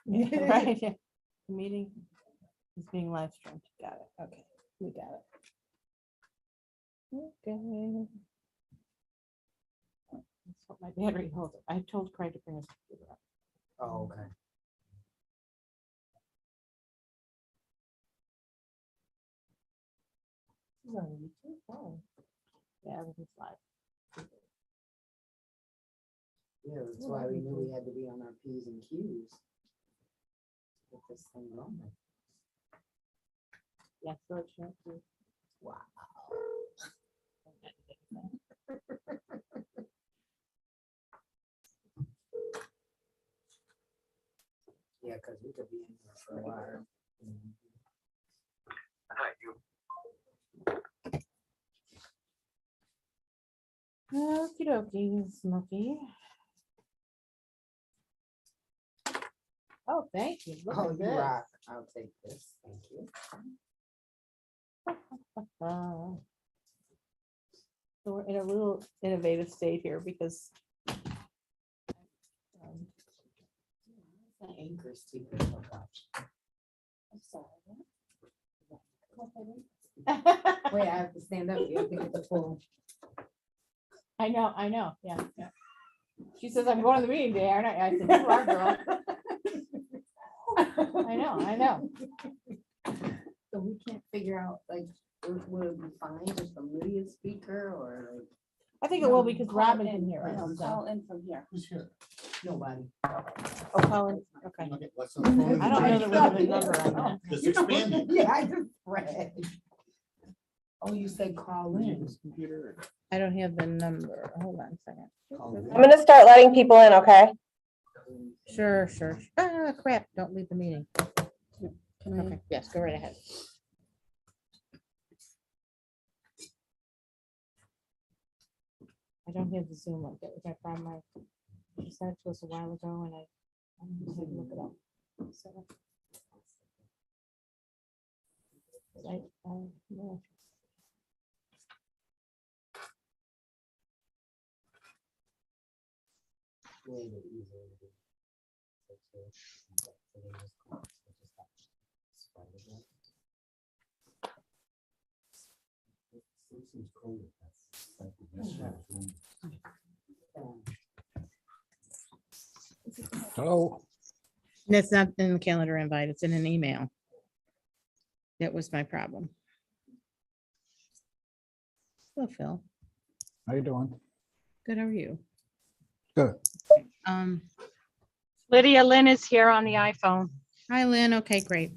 Yeah, right, yeah. The meeting is being live streamed. Got it. Okay, we got it. Okay. That's what my battery holds. I told Craig to bring his computer up. Oh, okay. This is on YouTube? Oh. Yeah, everything's live. Yeah, that's why we knew we had to be on our P's and Q's. Get this thing going. Yeah, so it's short too. Wow. Yeah, because we could be in here for a while. Okie dokie, Smoky. Oh, thank you. Look Oh, at you this. rock. I'll take this. Thank you. So we're in a little innovative state here because The anchor's too good to watch. I'm sorry. Wait, I have to stand up. You have to get the full. I know, yeah, yeah. She says, I'm going to the meeting today, aren't I? I said, you are, girl. I know. So we can't figure out, like, would it be fine just a Lydia speaker or like I think it will because Robin can hear I know, us. call so- in from here? Who's here? Nobody. Oh, Colin, okay. Okay, what's on the phone? I don't know that we have a number on that. Just expanding. Yeah, I just read. Oh, you said call in. Computer. I don't have the number. Hold on a second. Call in. I'm gonna start letting people in, okay? Sure. Ah, crap, don't leave the meeting. Can I? Okay, yes, go right ahead. I don't have the Zoom link. That was my problem. She sent it to us a while ago and I had to look it up. So. Yeah. Way to easier to do. So they just call, so just have to spread it out. Citizens code, that's like the message room. Hello, That's not in the calendar invite. It's in an email. That was my problem. Hello, Phil. how you doing? Good, how are you? Good. Lydia Lynn is here on the iPhone. Hi, Lynn. Okay, great.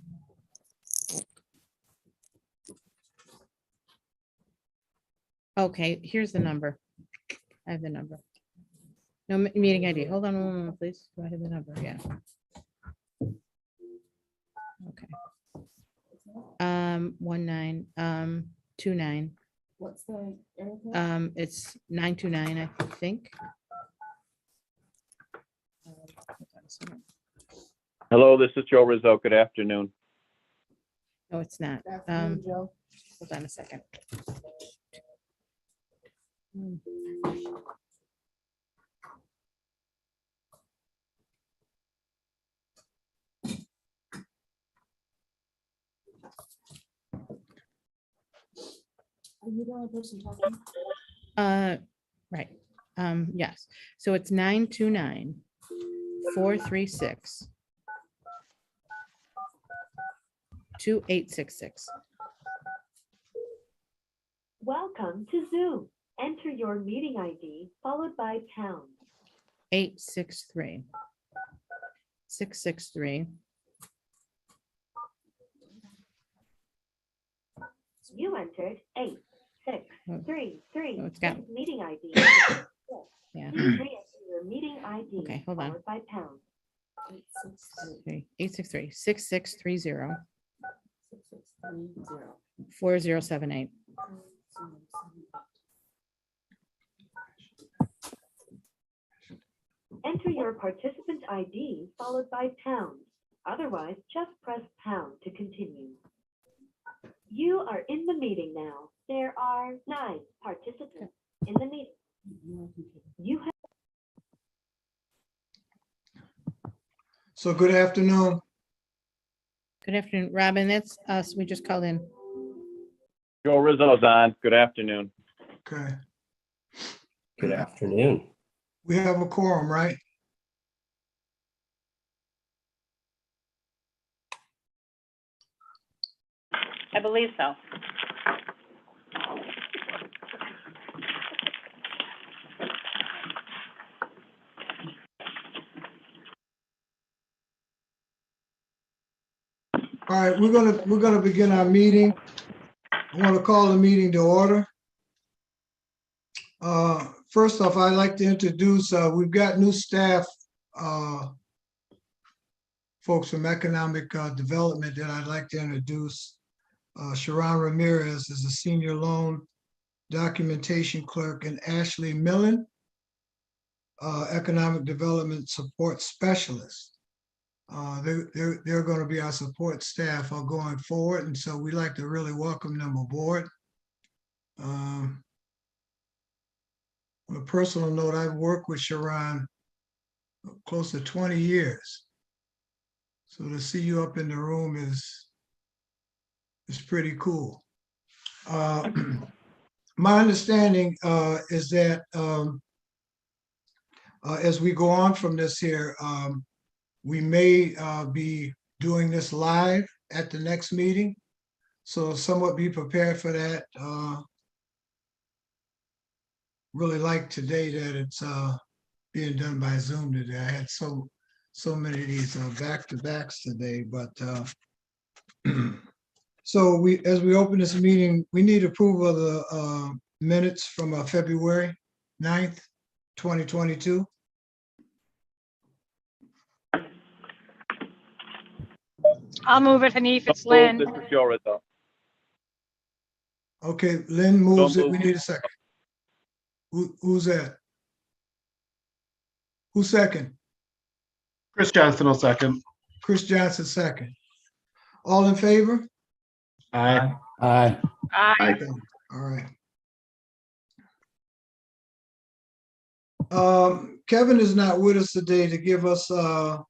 Okay, here's the number. I have the number. No meeting ID. Hold on one moment, please. Do I have the number? Yeah. Okay. 29, What's the area code? it's 929, I think. Hold on a second. Hello, this is Joe Rizzo. Good afternoon. No, it's not. Afternoon, Joe. Hold on a second. Are you the only person talking? Right. Yes. So it's 929-436-2866. Welcome to Zoom. Enter your meeting ID followed by pound. 863. 663. You entered 8633. Oh, it's got- This meeting ID. Yeah. Please re-enter your meeting ID Okay, hold on. followed by pound. 863 6630 663 4078. Enter your participant ID followed by pound. Otherwise, just press pound to continue. You are in the meeting now. There are 9 participants in the meeting. You have So good afternoon. Good afternoon, Robin. That's us. We just called in. Joe Rizzo's on. Good afternoon. Okay, Good afternoon. we have a quorum, right? I believe so. All right, we're gonna begin our meeting. I want to call the meeting to order. First off, I'd like to introduce, we've got new staff, folks from Economic Development that I'd like to introduce. Sharon Ramirez is a senior loan documentation clerk, and Ashley Millen, Economic Development Support Specialist. They're going to be our support staff going forward, and so we'd like to really welcome them aboard. On a personal note, I've worked with Sharon close to 20 years. So to see you up in the room is pretty cool. My understanding is that as we go on from this here, we may be doing this live at the next meeting. So somewhat be prepared for that. Really like today that it's being done by Zoom today. I had so many of these back-to-backs today, but so as we open this meeting, we need approval of the minutes from February 9th, 2022. I'll move it, Hanif. It's So moved. Lynn. This is Joe Rizzo. Okay, Lynn moves it. We moved. need a second. Who's that? Who's second? Chris Johnson will second. Chris Johnson, second. All in favor? Aye. Aye. Aye. Okay, all right. Kevin is not with us today to give us the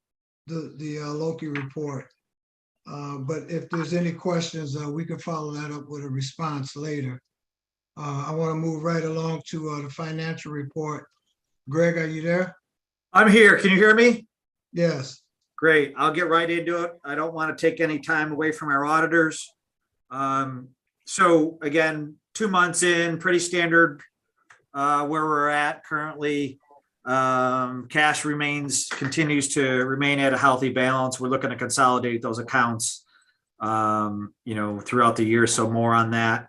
Loki report. But if there's any questions, we can follow that up with a response later. I want to move right along to the financial report. Greg, are you there? I'm here. Can you hear me? Yes. Great. I'll get right into it. I don't want to take any time away from our auditors. So again, 2 months in, pretty standard where we're at currently. Cash continues to remain at a healthy balance. We're looking to consolidate those accounts, throughout the year. So more on that.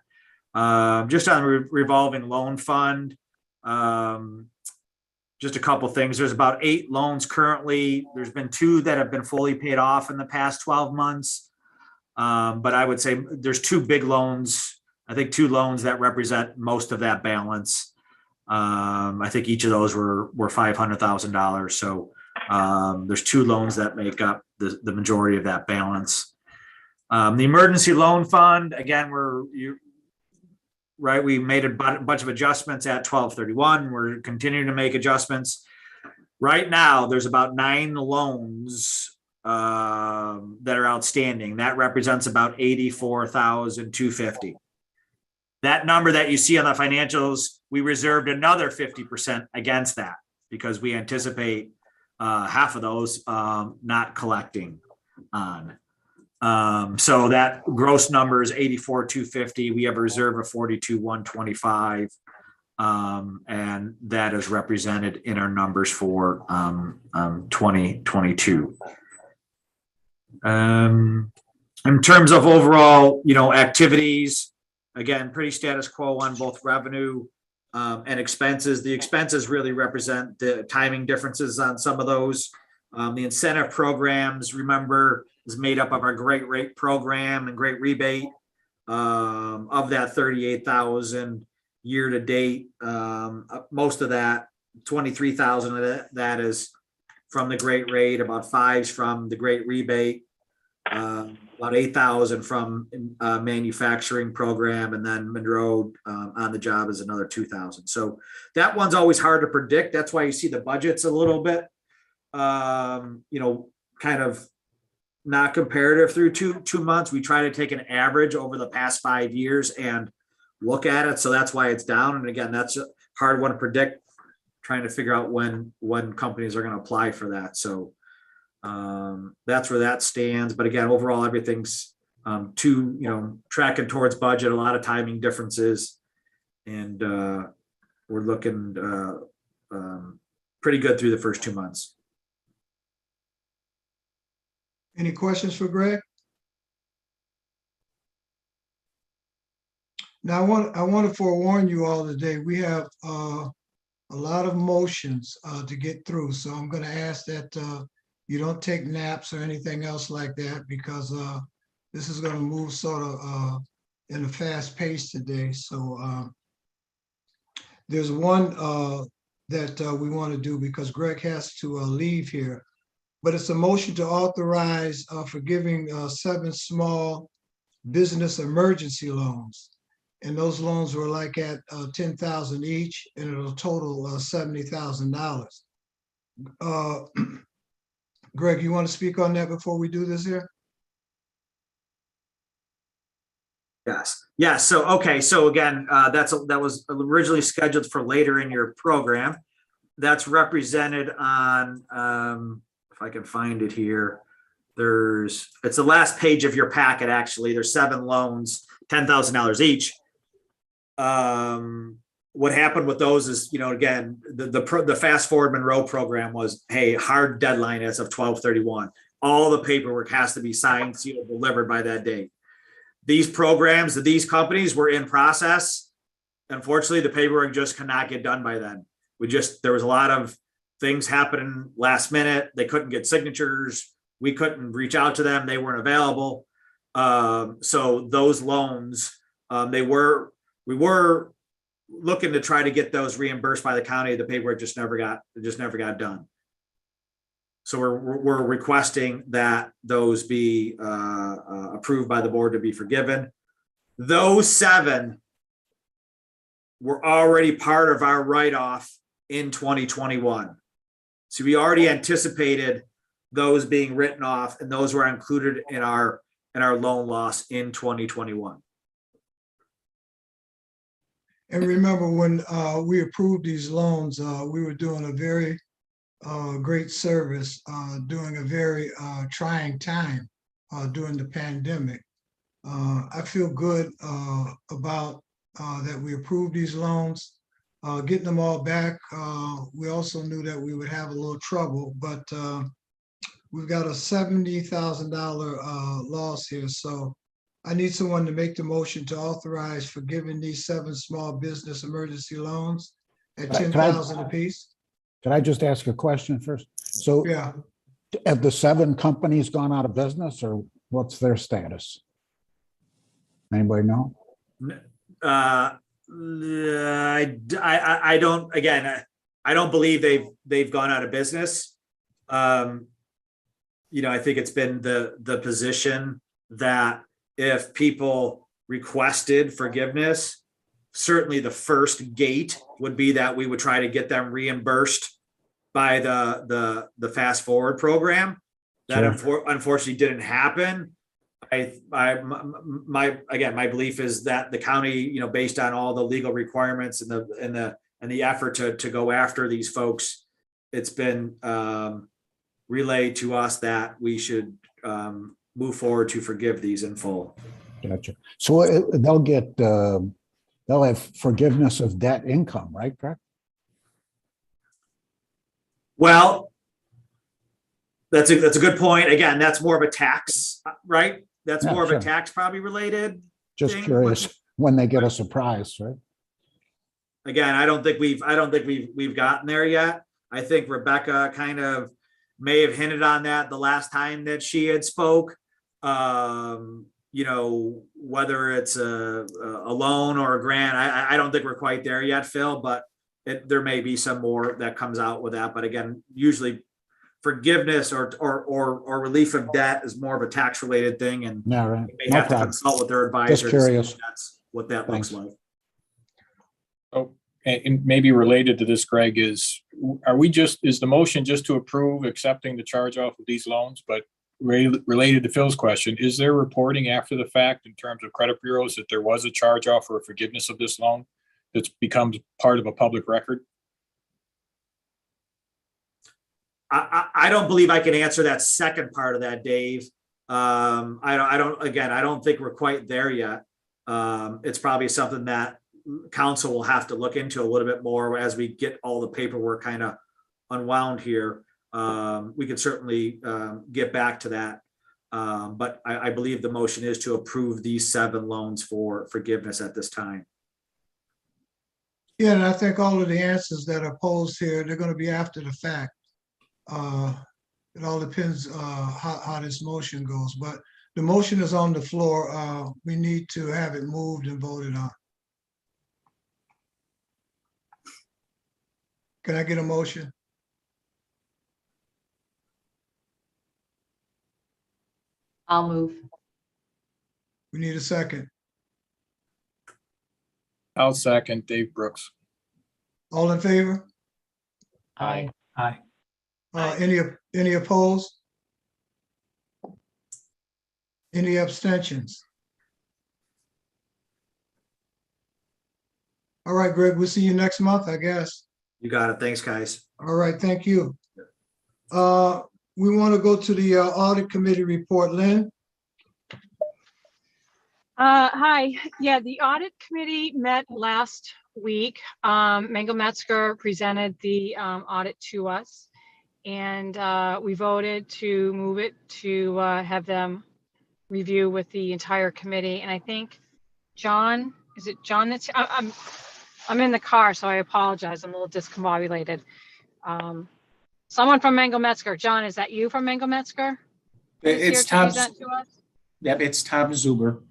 Just on the revolving loan fund, just a couple things. There's about 8 loans currently. There's been 2 that have been fully paid off in the past 12 months. But I would say there's 2 big loans. I think 2 loans that represent most of that balance. I think each of those were $500,000. So there's 2 loans that make up the majority of that balance. The emergency loan fund, again, we made a bunch of adjustments at 12/31. We're continuing to make adjustments. Right now, there's about 9 loans that are outstanding. That represents about $84,250. That number that you see on the financials, we reserved another 50% against that because we anticipate half of those not collecting on. So that gross number is $84,250. We have a reserve of $42,125. And that is represented in our numbers for 2022. In terms of overall, activities, again, pretty status quo on both revenue and expenses. The expenses really represent the timing differences on some of those. The incentive programs, remember, is made up of our Great Rate program and Great Rebate. Of that 38,000 year to date, most of that, 23,000 of that is from the Great Rate, about 5's from the Great Rebate, about 8,000 from manufacturing program, and then Monroe on the job is another 2,000. So that one's always hard to predict. That's why you see the budget's a little bit, kind of not comparative through two months. We try to take an average over the past 5 years and look at it. So that's why it's down. And again, that's a hard one to predict, trying to figure out when companies are going to apply for that. So that's where that stands. But again, overall, everything's tracking towards budget, a lot of timing differences. And we're looking pretty good through the first 2 months. Any questions for Greg? Now, I want to forewarn you all today, we have a lot of motions to get through. So I'm going to ask that you don't take naps or anything else like that, because this is going to move sort of in a fast pace today. So there's one that we want to do because Greg has to leave here. But it's a motion to authorize forgiving 7 small business emergency loans. And those loans were like at $10,000 each, and it'll total $70,000. Greg, you want to speak on that before we do this here? Yes. Yeah. So, okay. So again, that was originally scheduled for later in your program. That's represented on, if I can find it here, it's the last page of your packet. Actually, there's 7 loans, $10,000 each. What happened with those is, again, the Fast Forward Monroe program was, hey, hard deadline as of 12/31. All the paperwork has to be signed, sealed, delivered by that date. These programs, these companies were in process. Unfortunately, the paperwork just could not get done by then. There was a lot of things happening last minute. They couldn't get signatures. We couldn't reach out to them. They weren't available. So those loans, we were looking to try to get those reimbursed by the county. The paperwork just never got done. So we're requesting that those be approved by the board to be forgiven. Those 7 were already part of our write-off in 2021. So we already anticipated those being written off, and those were included in our loan loss in 2021. And remember, when we approved these loans, we were doing a very great service during a very trying time during the pandemic. I feel good about that we approved these loans, getting them all back. We also knew that we would have a little trouble, but we've got a $70,000 loss here. So I need someone to make the motion to authorize forgiving these 7 small business emergency loans at $10,000 apiece. Can I just ask a question first? So Yeah. have the 7 companies gone out of business, or what's their status? Anybody know? I don't. Again, I don't believe they've gone out of business. I think it's been the position that if people requested forgiveness, certainly the first gate would be that we would try to get them reimbursed by the Fast Forward program. That unfortunately didn't happen. My belief is that the county, based on all the legal requirements and the effort to go after these folks, it's been relayed to us that we should move forward to forgive these in full. Gotcha. So they'll have forgiveness of debt income, right? Correct? Well, that's a good point. Again, that's more of a tax, right? That's more of a tax probably related. Just curious when they get a surprise, right? Again, I don't think we've gotten there yet. I think Rebecca kind of may have hinted on that the last time that she had spoke. Whether it's a loan or a grant, I don't think we're quite there yet, Phil, but there may be some more that comes out with that. But again, usually forgiveness or relief of debt is more of a tax related thing, and yeah, right. they may have to consult with their advisor. Just curious. That's what that looks like. Oh, and maybe related to this, Greg, is the motion just to approve accepting the charge off of these loans? But related to Phil's question, is there reporting after the fact in terms of credit bureaus that there was a charge off or a forgiveness of this loan that's becomes part of a public record? I don't believe I can answer that second part of that, Dave. I don't think we're quite there yet. It's probably something that council will have to look into a little bit more as we get all the paperwork kind of unwound here. We can certainly get back to that. But I believe the motion is to approve these 7 loans for forgiveness at this time. Yeah, and I think all of the answers that are posed here, they're gonna be after the fact. It all depends how this motion goes, but the motion is on the floor. We need to have it moved and voted on. Can I get a motion? I'll move. We need a second. I'll second Dave Brooks. All in favor? Aye. Aye. Any opposed? Any abstentions? All right, Greg, we'll see you next month, I guess. You got it. Thanks, guys. All right, thank you. We want to go to the audit committee report. Lynn? Hi, yeah, the audit committee met last week. Mango Metzger presented the audit to us. And we voted to move it to have them review with the entire committee. And I think John, is it John that's, I'm in the car, so I apologize. I'm a little discombobulated. Someone from Mango Metzger. John, is that you from Mango Metzger? It's Tom. Yep, it's Tom Zuber.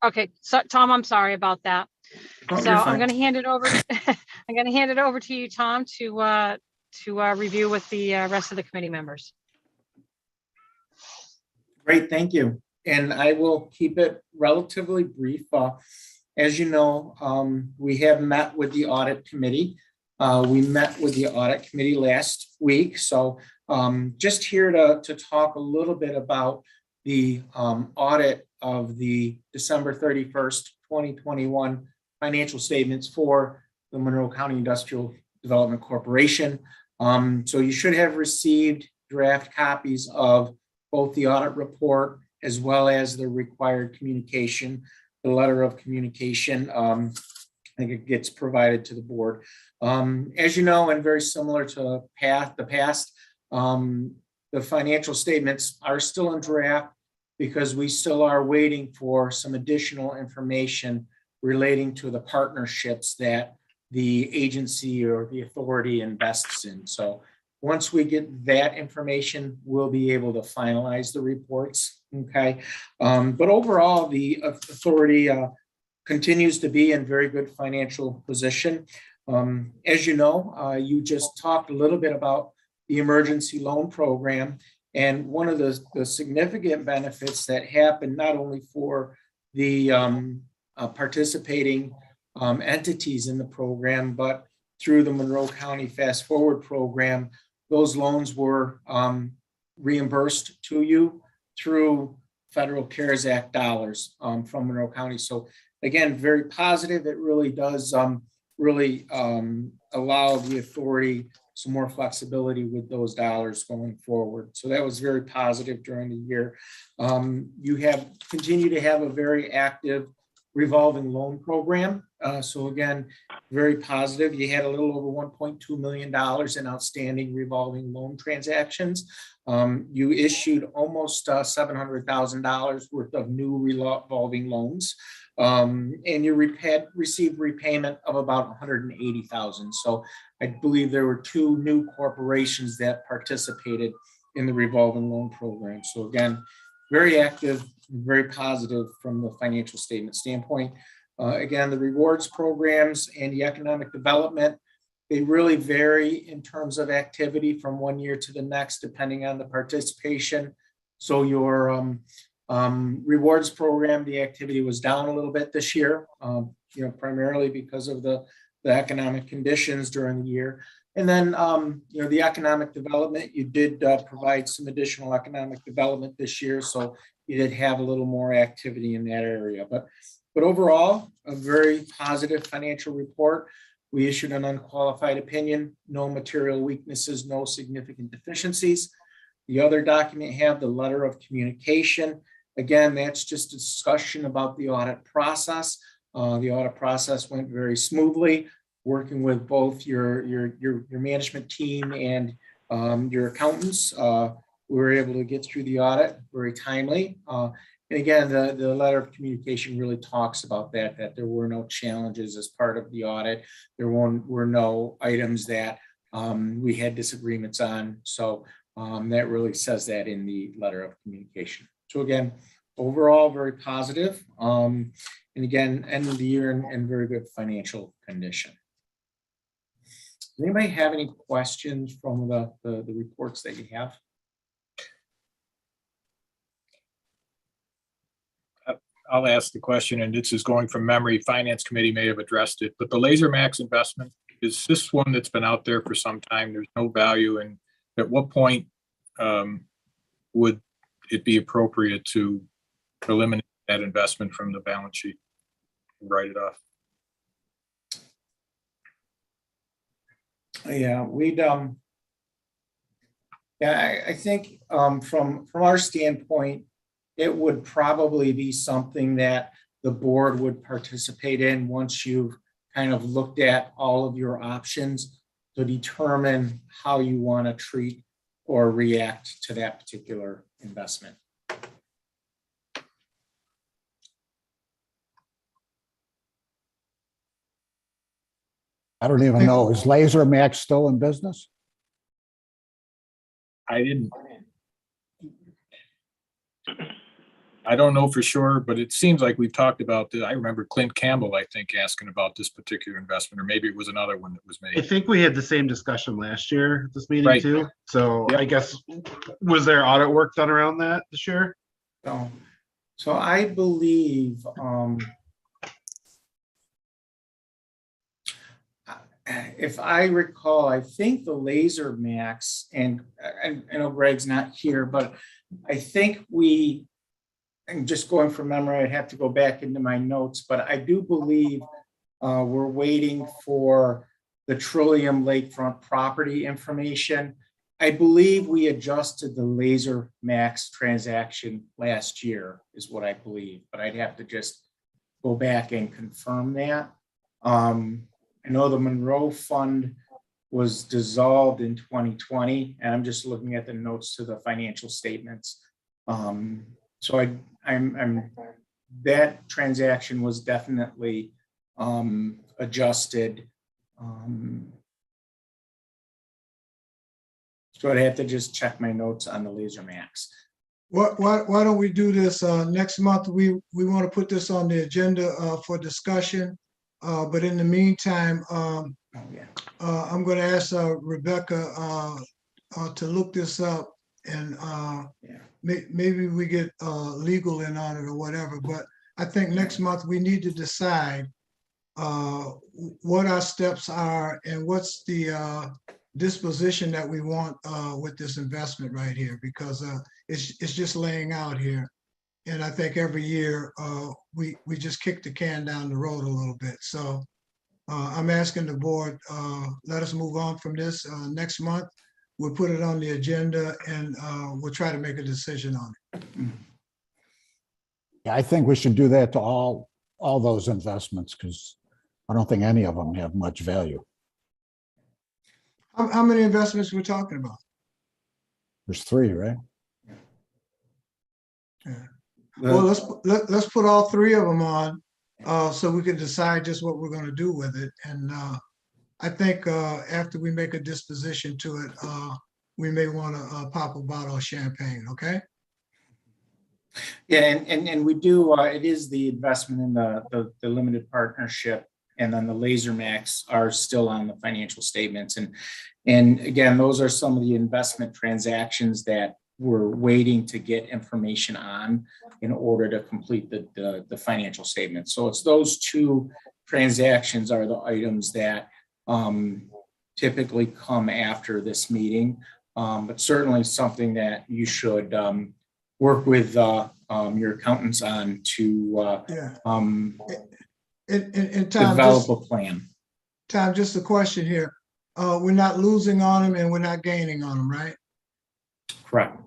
Okay, so Tom, I'm sorry about that. Oh, So you're I'm fine. going to hand it over. I'm going to hand it over to you, Tom, to review with the rest of the committee members. Great, thank you. And I will keep it relatively brief. As you know, we have met with the audit committee. We met with the audit committee last week. So just here to talk a little bit about the audit of the December 31st, 2021 financial statements for the Monroe County Industrial Development Corporation. So you should have received draft copies of both the audit report as well as the required communication, the letter of communication. I think it gets provided to the board. As you know, and very similar to the past, the financial statements are still in draft because we still are waiting for some additional information relating to the partnerships that the agency or the authority invests in. So once we get that information, we'll be able to finalize the reports. Okay. But overall, the authority continues to be in very good financial position. As you know, you just talked a little bit about the emergency loan program. And one of the significant benefits that happened not only for the participating entities in the program, but through the Monroe County Fast Forward program, those loans were reimbursed to you through Federal CARES Act dollars from Monroe County. So again, very positive. It really does allow the authority some more flexibility with those dollars going forward. So that was very positive during the year. You have continued to have a very active revolving loan program. So again, very positive. You had a little over $1.2 million in outstanding revolving loan transactions. You issued almost $700,000 worth of new revolving loans. And you received repayment of about $180,000. So I believe there were 2 new corporations that participated in the revolving loan program. So again, very active, very positive from the financial statement standpoint. Again, the rewards programs and the economic development, they really vary in terms of activity from one year to the next, depending on the participation. So your rewards program, the activity was down a little bit this year, primarily because of the the economic conditions during the year. And then, you know, the economic development, you did provide some additional economic development this year. So you did have a little more activity in that area. But overall, a very positive financial report. We issued an unqualified opinion, no material weaknesses, no significant deficiencies. The other document have the letter of communication. Again, that's just a discussion about the audit process. The audit process went very smoothly, working with both your management team and your accountants. We were able to get through the audit very timely. And again, the letter of communication really talks about that there were no challenges as part of the audit. There were no items that we had disagreements on. So that really says that in the letter of communication. So again, overall, very positive. And again, end of the year in very good financial condition. Does anybody have any questions from the reports that you have? I'll ask the question, and this is going from memory. Finance Committee may have addressed it, but the Laser Max investment, is this one that's been out there for some time? There's no value, and at what point would it be appropriate to eliminate that investment from the balance sheet and write it off? Yeah, I think from our standpoint, it would probably be something that the board would participate in once you've kind of looked at all of your options to determine how you want to treat or react to that particular investment. I don't even know. Is Laser Max still in business? I don't know for sure, but it seems like we've talked about this. I remember Clint Campbell, I think, asking about this particular investment, or maybe it was another one that was I made. think we had the same discussion last year, at this meeting Right. too. So Yep. I guess, was there audit work done around that this year? So I believe if I recall, I think the Laser Max, and I know Greg's not here, but I think and just going from memory, I'd have to go back into my notes, but I do believe we're waiting for the Trillium Lakefront property information. I believe we adjusted the Laser Max transaction last year is what I believe, but I'd have to just go back and confirm that. I know the Monroe Fund was dissolved in 2020, and I'm just looking at the notes to the financial statements. So I'm that transaction was definitely adjusted. So I'd have to just check my notes on the Laser Max. Why don't we do this next month? We want to put this on the agenda for discussion. But in the meantime, I'm going to ask Rebecca to look this up, and maybe we get legal in on it or whatever. But I think next month we need to decide what our steps are and what's the disposition that we want with this investment right here, because it's just laying out here. And I think every year we just kick the can down the road a little bit. So I'm asking the board, let us move on from this next month. We'll put it on the agenda, and we'll try to make a decision on it. Yeah, I think we should do that to all those investments, because I don't think any of them have much value. How many investments we're talking about? There's 3, right? Yeah. Well, let's put all 3 of them on so we can decide just what we're going to do with it. And I think after we make a disposition to it, we may want to pop a bottle of champagne. Okay. Yeah, and we do. It is the investment in the limited partnership, and then the Laser Max are still on the financial statements. And again, those are some of the investment transactions that we're waiting to get information on in order to complete the financial statements. So it's those 2 transactions are the items that typically come after this meeting. But certainly something that you should work with your accountants on to Yeah. And Tom, develop a plan. Tom, just a question here. We're not losing on them and we're not gaining on them, right? Correct.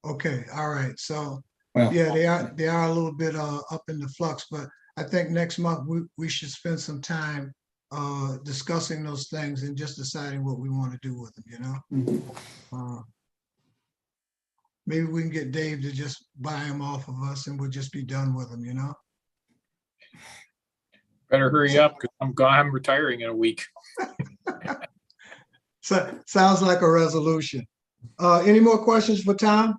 Okay, all right. So, Well, yeah, they are a little bit up in the flux, but I think next month we should spend some time discussing those things and just deciding what we want to do with them, you know? Maybe we can get Dave to just buy them off of us and we'll just be done with them, you know? Better hurry up because I'm retiring in a week. So, sounds like a resolution. Any more questions for Tom?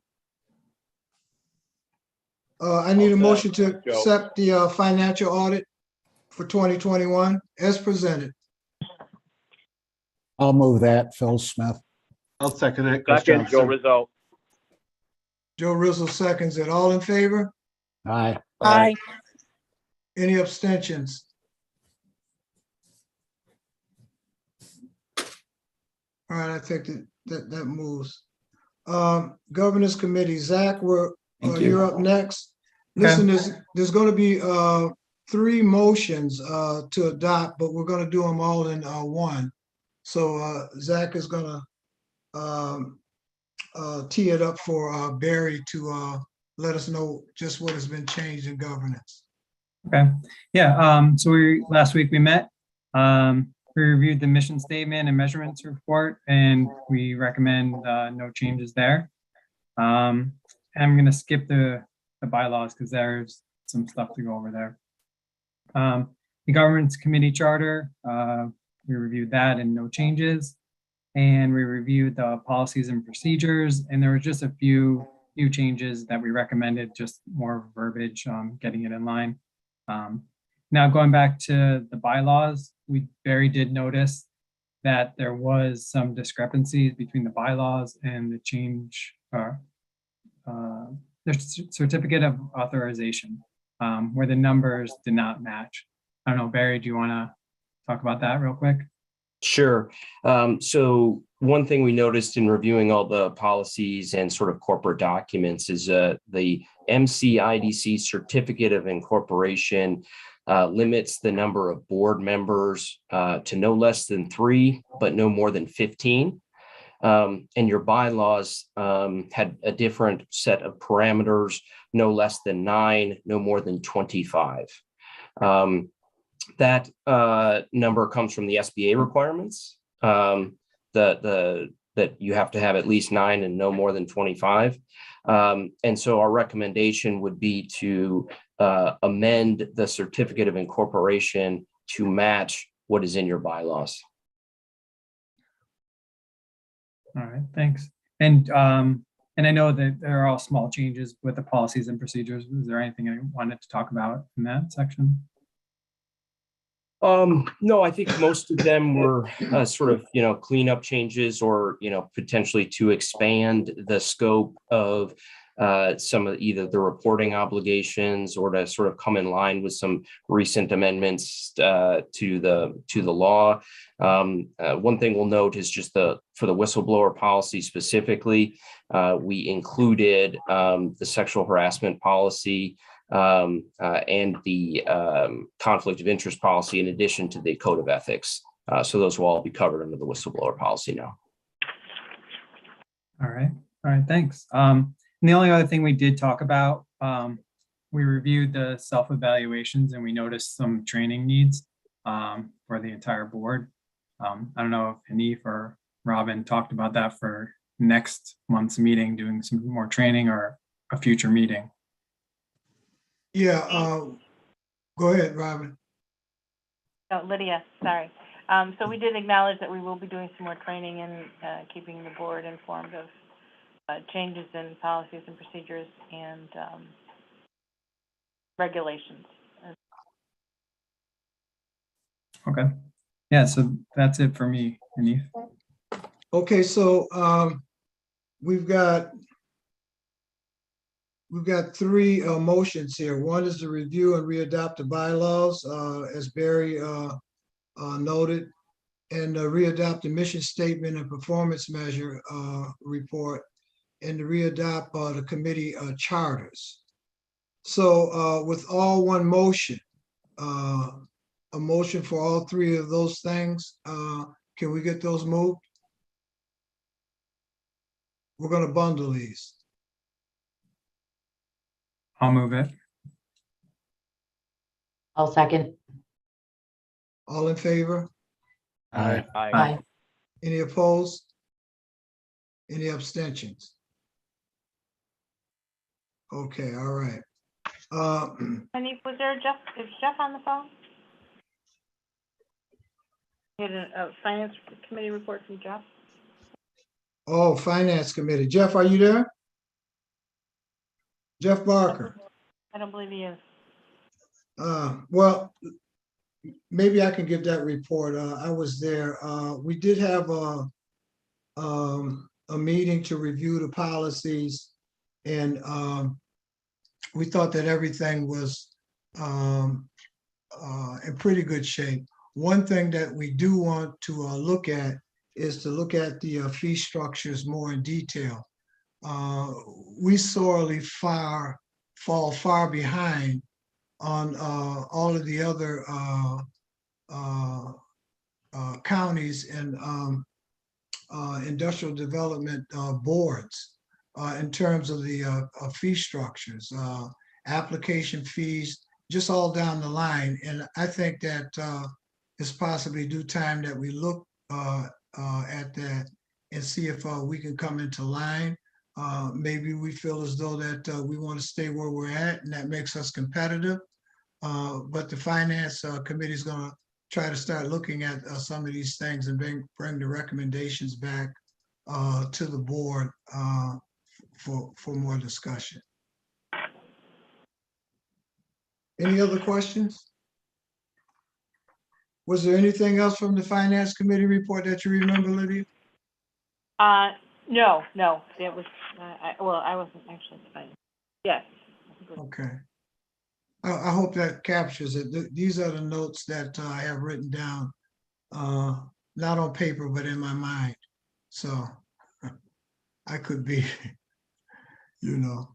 I need a motion to accept the financial audit for 2021 as presented. I'll move that, Phil Smith. I'll second it. Chris Second, Joe Johnson. Rizzo. Joe Rizzo seconds it. All in favor? Aye. Aye. Any abstentions? All right, I think that moves. Governance Committee, Zach, Thank you. you're up next. Listen, there's going to be 3 motions to adopt, but we're going to do them all in one. So Zach is going to tee it up for Barry to let us know just what has been changed in governance. Okay, yeah, so last week we met, we reviewed the mission statement and measurements report, and we recommend no changes there. I'm gonna skip the bylaws because there's some stuff to go over there. The governance committee charter, we reviewed that and no changes. And we reviewed the policies and procedures, and there were just a few changes that we recommended, just more verbiage, getting it in line. Now going back to the bylaws, Barry did notice that there was some discrepancies between the bylaws and the change, the certificate of authorization, where the numbers did not match. I don't know, Barry, do you want to talk about that real quick? Sure. So one thing we noticed in reviewing all the policies and sort of corporate documents is the MCIDC certificate of incorporation limits the number of board members to no less than 3, but no more than 15. And your bylaws had a different set of parameters, no less than 9, no more than 25. That number comes from the SBA requirements, that you have to have at least 9 and no more than 25. And so our recommendation would be to amend the certificate of incorporation to match what is in your bylaws. All right, thanks. And I know that there are all small changes with the policies and procedures. Was there anything I wanted to talk about in that section? No, I think most of them were sort of, cleanup changes or, potentially to expand the scope of some of either the reporting obligations or to sort of come in line with some recent amendments to the law. One thing we'll note is just for the whistleblower policy specifically, we included the sexual harassment policy and the conflict of interest policy in addition to the code of ethics. So those will all be covered under the whistleblower policy now. All right, thanks. And the only other thing we did talk about, we reviewed the self-evaluations and we noticed some training needs for the entire board. I don't know if Hanif or Robin talked about that for next month's meeting, doing some more training or a future meeting. Yeah, go ahead, Robin. Oh, Lydia, sorry. So we did acknowledge that we will be doing some more training and keeping the board informed of changes in policies and procedures and regulations. Okay. Yeah, so that's it for me, Hanif. Okay, so we've got we've got three motions here. One is to review and readopt the bylaws, as Barry noted, and readopt the mission statement and performance measure report, and to readopt the committee charters. So with all one motion, a motion for all three of those things, can we get those moved? We're gonna bundle these. I'll move it. I'll second. All in favor? Aye. Aye. Any opposed? Any abstentions? Okay, all right. Penny, was there is Jeff on the phone? You had a finance committee report from Jeff? Oh, Finance Committee. Jeff, are you there? Jeff Barker. I don't believe he is. Well, maybe I can give that report. I was there. We did have a meeting to review the policies, and we thought that everything was in pretty good shape. One thing that we do want to look at is to look at the fee structures more in detail. We sorely fall far behind on all of the other counties and industrial development boards in terms of the fee structures, application fees, just all down the line. And I think that it's possibly due time that we look at that and see if we can come into line. Maybe we feel as though that we want to stay where we're at, and that makes us competitive. But the Finance Committee is going to try to start looking at some of these things and bring the recommendations back to the board for more discussion. Any other questions? Was there anything else from the Finance Committee report that you remember, Lydia? No, it was, I wasn't actually fine. Yes. Okay. I hope that captures it. These are the notes that I have written down, not on paper, but in my mind. So I could be, you know.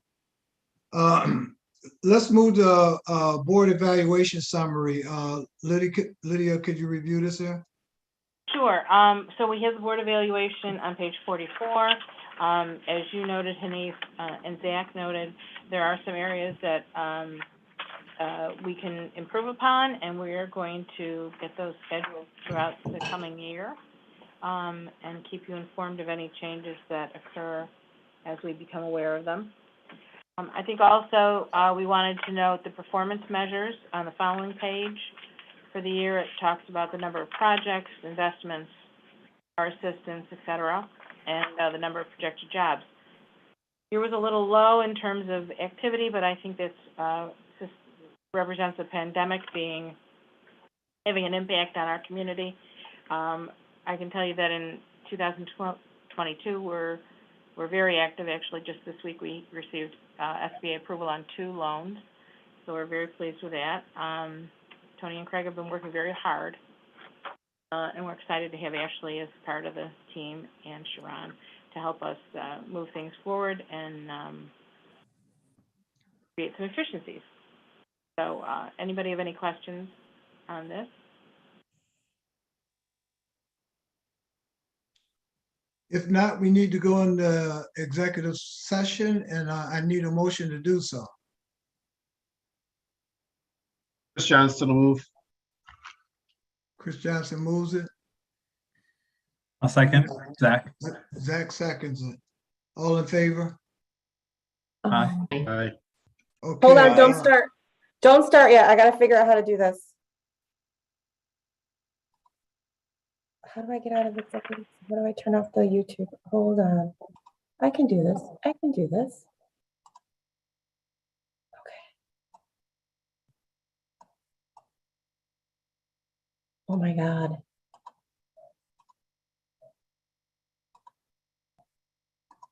Let's move to board evaluation summary. Lydia, could you review this here? Sure. So we have the board evaluation on page 44. As you noted, Hanif and Zach noted, there are some areas that we can improve upon, and we are going to get those scheduled throughout the coming year and keep you informed of any changes that occur as we become aware of them. I think also we wanted to note the performance measures on the following page. For the year, it talks about the number of projects, investments, our assistance, et cetera, and the number of projected jobs. Year was a little low in terms of activity, but I think this represents the pandemic having an impact on our community. I can tell you that in 2022, we're very active. Actually, just this week we received SBA approval on 2 loans, so we're very pleased with that. Tony and Craig have been working very hard, and we're excited to have Ashley as part of the team and Sharon to help us move things forward and create some efficiencies. So anybody have any questions on this? If not, we need to go into executive session, and I need a motion to do so. Chris Johnson will move. Chris Johnson moves it. I'll second. Zach. Zach seconds it. All in favor? Aye. Aye. Okay. Hold on, don't start. Don't start yet. I gotta figure out how to do this. How do I get out of executive? How do I turn off the YouTube? Hold on. I can do this. I can do this. Okay. Oh my God.